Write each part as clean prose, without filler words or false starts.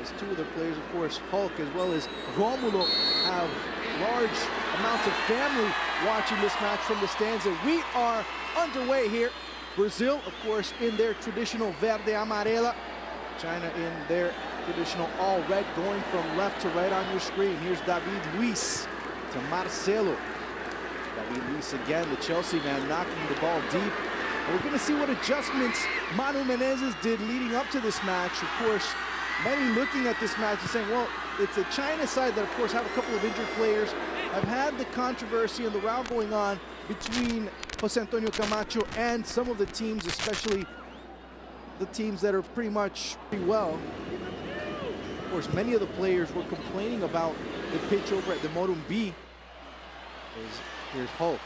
as two of the players, of course, Hulk as well as Romulo, have large amounts of family watching this match from the stands. And we are underway here. Brazil, of course, in their traditional verde amarela. China in their traditional all red, going from left to right on your screen. Here's David Luiz to Marcelo. David Luiz again, the Chelsea man, knocking the ball deep. And we're going to see what adjustments Manu Menezes did leading up to this match. Of course, many looking at this match and saying, well, it's a China side that, of course, have a couple of injured players. I've had the controversy and the row going on between Jose Antonio Camacho and some of the teams, especially the teams that are pretty much pretty well. Of course, many of the players were complaining about the pitch over at the Morumbi. Here's Hulk.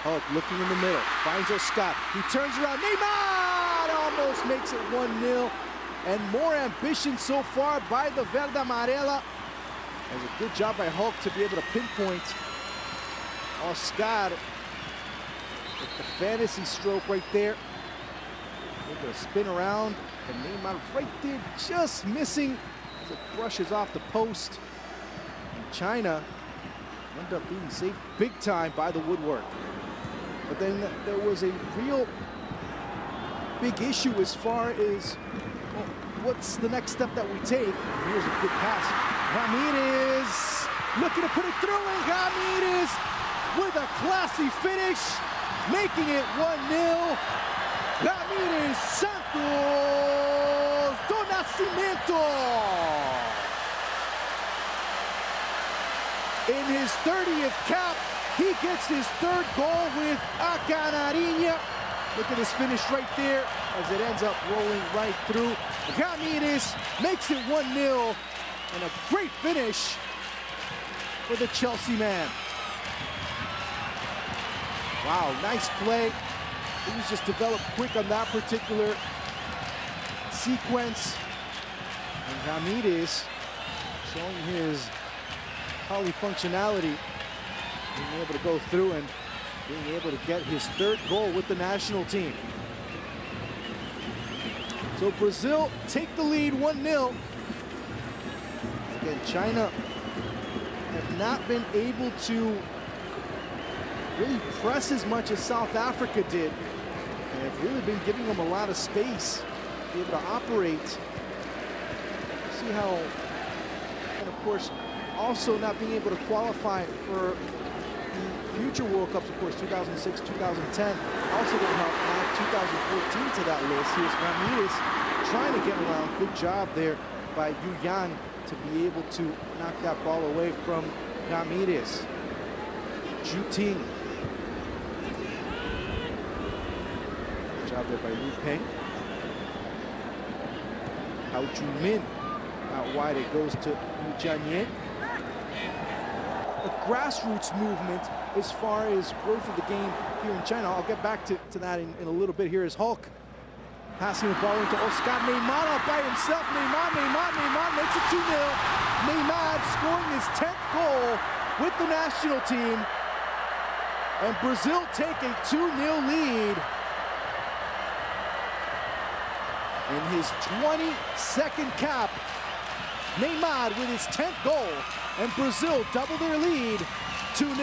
Hulk looking in the middle, finds Oscar. He turns around, Neymar almost makes it 1-0. And more ambition so far by the Verde Amarela. It was a good job by Hulk to be able to pinpoint Oscar with the fantasy stroke right there. Able to spin around, and Neymar right there just missing as it brushes off the post. And China ended up being saved big time by the woodwork. But then there was a real big issue as far as, well, what's the next step that we take? And here's a good pass. Ramirez looking to put it through, and Ramirez with a classy finish, making it 1-0. Ramirez Santos do Nascimento. In his 30th cap, he gets his third goal with a Canarinha. Look at his finish right there as it ends up rolling right through. Ramirez makes it 1-0, and a great finish for the Chelsea man. Wow, nice play. He was just developed quick on that particular sequence. And Ramirez showing his polyfunctionality, being able to go through and being able to get his third goal with the national team. So Brazil take the lead 1-0. Again, China have not been able to really press as much as South Africa did, and have really been giving them a lot of space to be able to operate. See how, and of course, also not being able to qualify for the future World Cups, of course, 2006, 2010. Also going to help add 2014 to that list. Here's Ramirez trying to get around. Good job there by Yu Yan to be able to knock that ball away from Ramirez. Zhu Ting. Good job there by Lu Peng. Hao Junmin out wide. It goes to Yu Jianye. A grassroots movement as far as growth of the game here in China. I'll get back to that in a little bit. Here is Hulk passing the ball into Oscar. Neymar out by himself. Neymar makes it 2-0. Neymar scoring his 10th goal with the national team. And Brazil take a 2-0 lead in his 22nd cap. Neymar with his 10th goal, and Brazil double their lead, 2-0.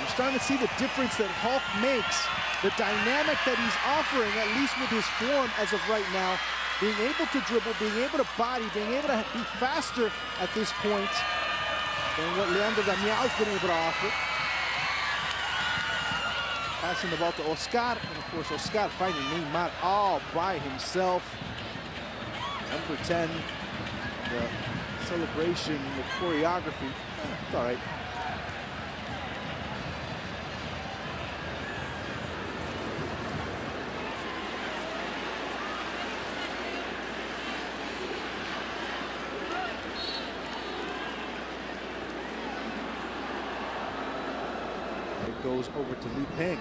You're starting to see the difference that Hulk makes, the dynamic that he's offering, at least with his form as of right now, being able to dribble, being able to body, being able to be faster at this point than what Leandro Damião's been able to offer. Passing the ball to Oscar, and of course Oscar finding Neymar all by himself. Number 10, the celebration, the choreography, it's all right. It goes over to Lu Peng.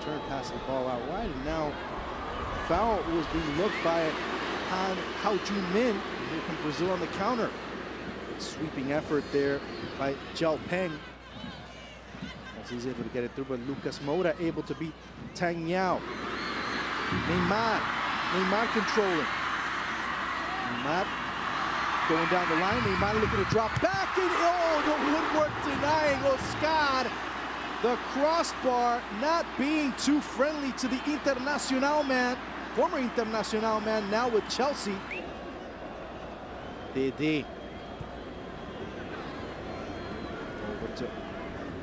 Turn, pass the ball out wide, and now foul was being looked by Hao Junmin. Here comes Brazil on the counter. Good sweeping effort there by Zhao Peng, as he's able to get it through, but Lucas Moura able to beat Tang Yao. Neymar Neymar controlling. Neymar going down the line. Neymar looking to drop back, and oh, the woodwork denying Oscar. The crossbar not being too friendly to the Internacional man, former Internacional man, now with Chelsea. Dede. Over to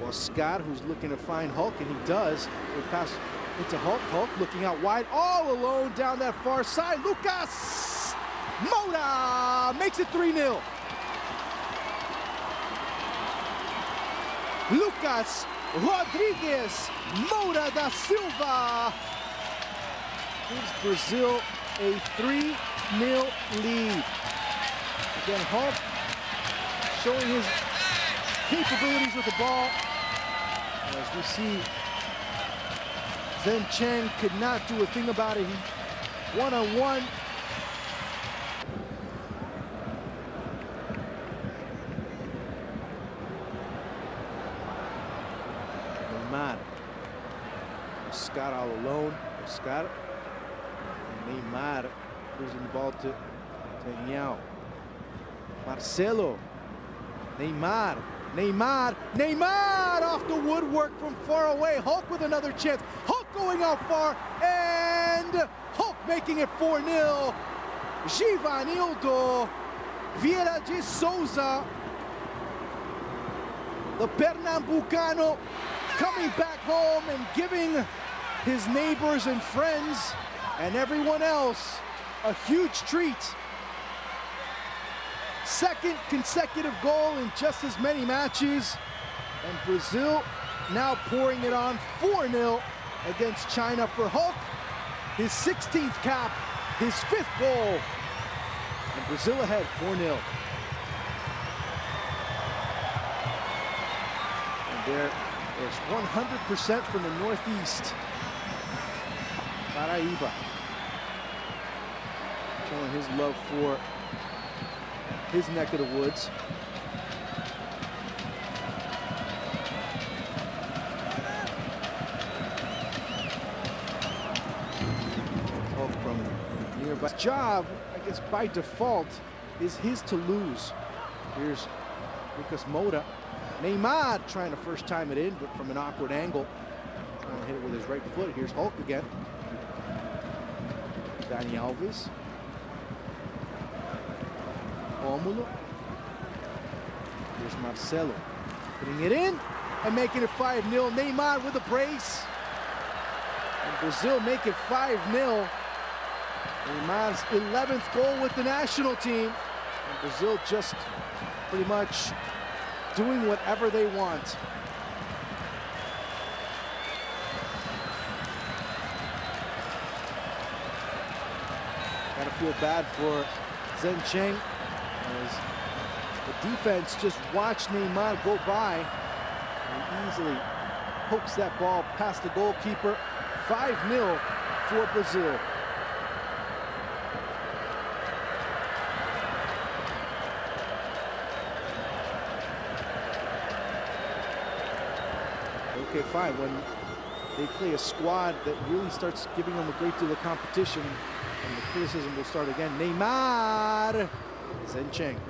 Oscar, who's looking to find Hulk, and he does. They pass into Hulk. Hulk looking out wide, all alone down that far side. Lucas Moura makes it 3-0. Lucas Rodrigues Moura da Silva gives Brazil a 3-0 lead. Again, Hulk showing his capabilities with the ball. As we see, Zhen Cheng could not do a thing about it. He one-on-one. Neymar. Oscar all alone. Oscar. Neymar losing the ball to Daniel. Marcelo. Neymar. Neymar. Neymar off the woodwork from far away. Hulk with another chance. Hulk going out far. And Hulk making it 4-0. Givanildo Vieira de Souza. The Pernambucano coming back home and giving his neighbors and friends and everyone else a huge treat. Second consecutive goal in just as many matches. And Brazil now pouring it on 4-0 against China for Hulk. His 16th cap, his 5th goal. And Brazil ahead 4-0. And there is 100% from the Northeast. Paraíba showing his love for his neck of the woods. Hulk from nearby. His job, I guess by default, is his to lose. Here's Lucas Moura. Neymar trying to first time it in, but from an awkward angle. Trying to hit it with his right foot. Here's Hulk again. Dani Alves. Rómulo. Here's Marcelo. Putting it in and making it 5-0. Neymar with a brace. And Brazil make it 5-0. Neymar's 11th goal with the national team. And Brazil just pretty much doing whatever they want. Gotta feel bad for Zhen Cheng as the defense just watched Neymar go by and easily pokes that ball past the goalkeeper. 5-0 for Brazil. Okay, fine. When they play a squad that really starts giving them a great deal of competition, and the criticism will start again. Neymar. Zhen Cheng.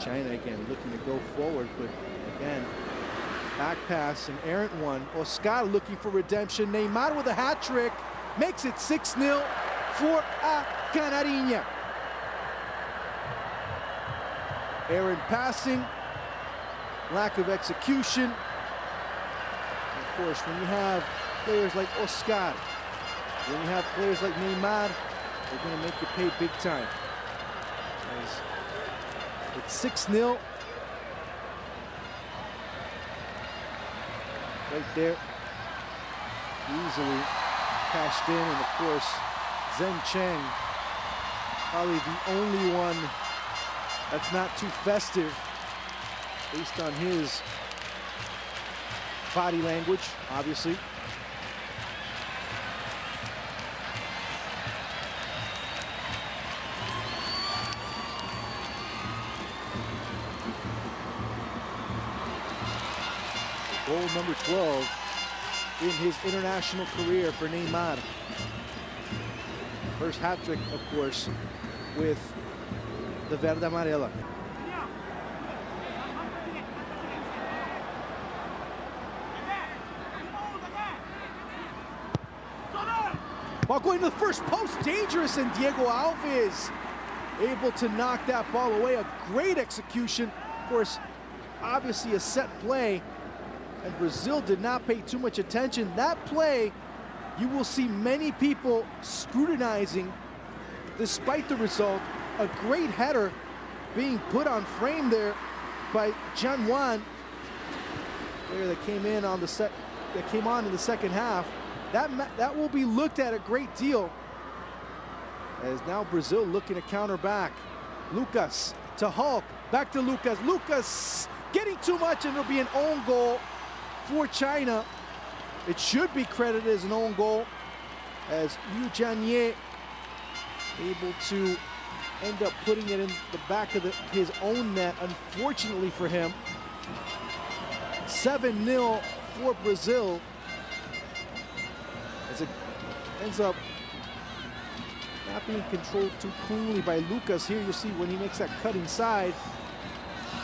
China again looking to go forward, but again, back pass, an errant one. Oscar looking for redemption. Neymar with a hat trick. Makes it 6-0 for a Canarinha. Errant passing. Lack of execution. Of course, when you have players like Oscar, when you have players like Neymar, they're going to make you pay big time. As it's 6-0. Right there. Easily cashed in, and of course, Zhen Cheng, probably the only one that's not too festive based on his body language, obviously. The goal number 12 in his international career for Neymar. First hat-trick, of course, with the Verde Amarela. Ball going to the first post, dangerous, and Diego Alves able to knock that ball away. A great execution. Of course, obviously a set play, and Brazil did not pay too much attention. That play, you will see many people scrutinizing despite the result. A great header being put on frame there by Gian Juan, player that came in on in the second half. That will be looked at a great deal, as now Brazil looking to counter back. Lucas to Hulk, back to Lucas. Lucas getting too much, and it'll be an own goal for China. It should be credited as an own goal, as Liu Jianye able to end up putting it in the back of his own net, unfortunately for him. 7-0 for Brazil, as it ends up not being controlled too cleanly by Lucas. Here you see when he makes that cut inside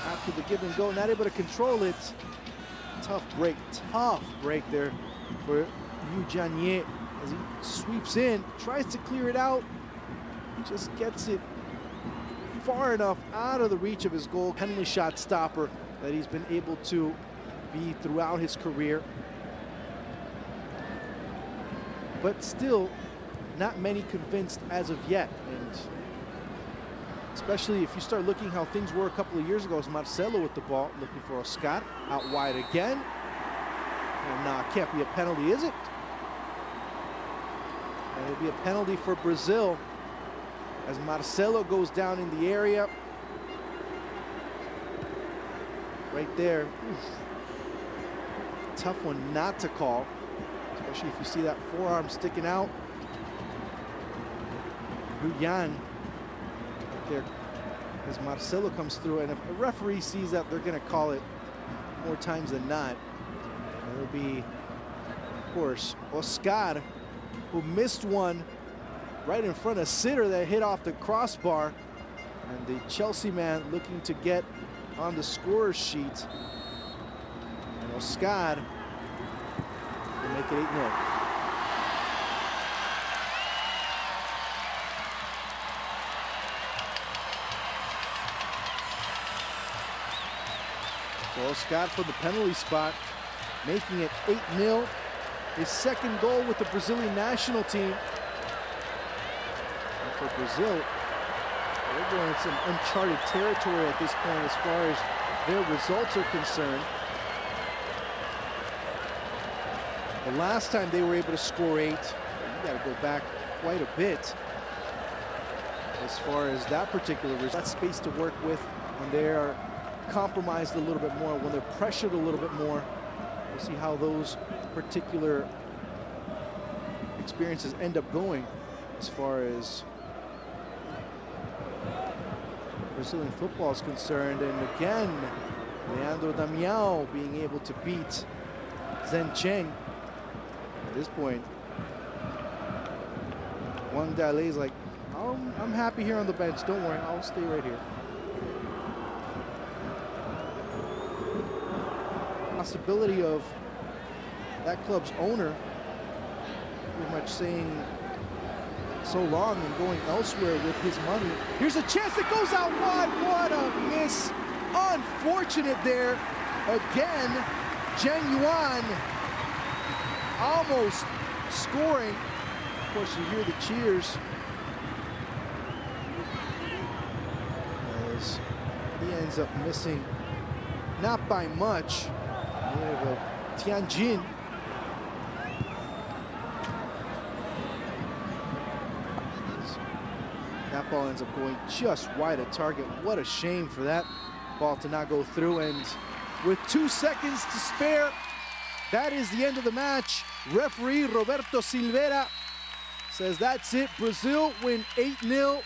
after the give and go, not able to control it. Tough break there for Liu Jianye as he sweeps in, tries to clear it out, just gets it far enough out of the reach of his goal. Penalty shot stopper that he's been able to be throughout his career. But still, not many convinced as of yet. And especially if you start looking how things were a couple of years ago, as Marcelo with the ball, looking for Oscar, out wide again. And can't be a penalty, is it? And it'll be a penalty for Brazil, as Marcelo goes down in the area. Right there. Oof. Tough one not to call, especially if you see that forearm sticking out. Ruyan right there as Marcelo comes through, and if a referee sees that, they're going to call it more times than not. And it'll be, of course, Oscar, who missed one right in front of Sitter that hit off the crossbar, and the Chelsea man looking to get on the scorer's sheet. And Oscar will make it 8-0. So Oscar for the penalty spot, making it 8-0. His second goal with the Brazilian national team. And for Brazil, they're going in some uncharted territory at this point as far as their results are concerned. The last time they were able to score 8, you got to go back quite a bit as far as that particular result. That space to work with when they are compromised a little bit more, when they're pressured a little bit more. We'll see how those particular experiences end up going as far as Brazilian football is concerned. And again, Leandro Damião being able to beat Zhen Cheng. At this point, Wang Dalei is like, I'm happy here on the bench. Don't worry, I'll stay right here. Possibility of that club's owner pretty much saying so long and going elsewhere with his money. Here's a chance that goes out wide. What a miss. Unfortunate there. Again, Gian Juan almost scoring. Of course, you hear the cheers as he ends up missing, not by much. We have a Tianjin. That ball ends up going just wide of target. What a shame for that ball to not go through. And with 2 seconds to spare, that is the end of the match. Referee Roberto Silveira says that's it. Brazil win 8-0.